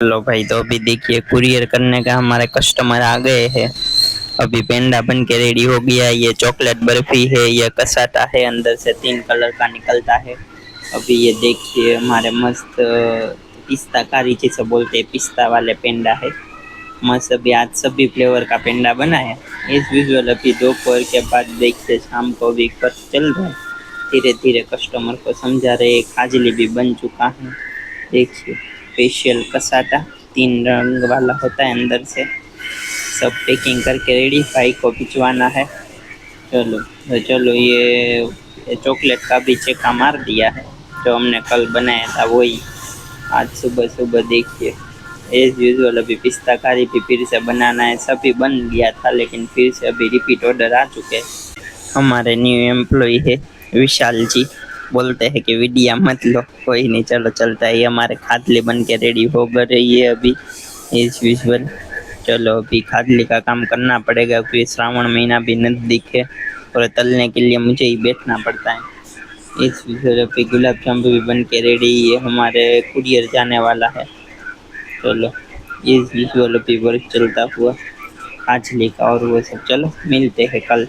Hello भाई, तो अभी देखिए कुरियर करने का हमारे कस्टमर आ गए हैं। अभी पेंडा बन के रेडी हो गया। ये चॉकलेट बर्फी है, ये कसाटा है, अंदर से 3 कलर का निकलता है। अभी ये देखिए हमारे मस्त पिस्ता कारी जिसे बोलते हैं, पिस्ता वाले पेंडा है। मस्त अभी आज सभी फ्लेवर का पेंडा बना है। इस विजुअल अभी दोपहर के बाद देखिए शाम को भी कर चल रहा है। धीरे धीरे कस्टमर को समझा रहे। खाजली भी बन चुका है। देखिए स्पेशल कसाटा 3 रंग वाला होता है अंदर से। सब पैकिंग करके रेडी, भाई को भिजवाना है। चलो तो चलो, ये चॉकलेट का भी चेका मार दिया है। जो हमने कल बनाया था वही आज सुबह सुबह देखिए एज यूजुअल अभी पिस्ता कारी भी फिर से बनाना है। सभी बन गया था लेकिन फिर से अभी रिपीट ऑर्डर आ चुके हैं। हमारे न्यू एम्प्लॉय है विशाल जी, बोलते हैं कि वीडियो मत लो। कोई नहीं, चलो चलता है। ये हमारे खादली बन के रेडी हो रही है अभी एज यूजुअल। चलो अभी खादली का काम करना पड़ेगा क्योंकि श्रावण महीना भी नजदीक है और तलने के लिए मुझे ही बैठना पड़ता है। इस यूजुअल अभी गुलाब जामुन भी बन के रेडी, ये हमारे कुरियर जाने वाला है। चलो इस यूजुअल अभी वर्क चलता हुआ खाजली का और वो सब। चलो मिलते हैं कल।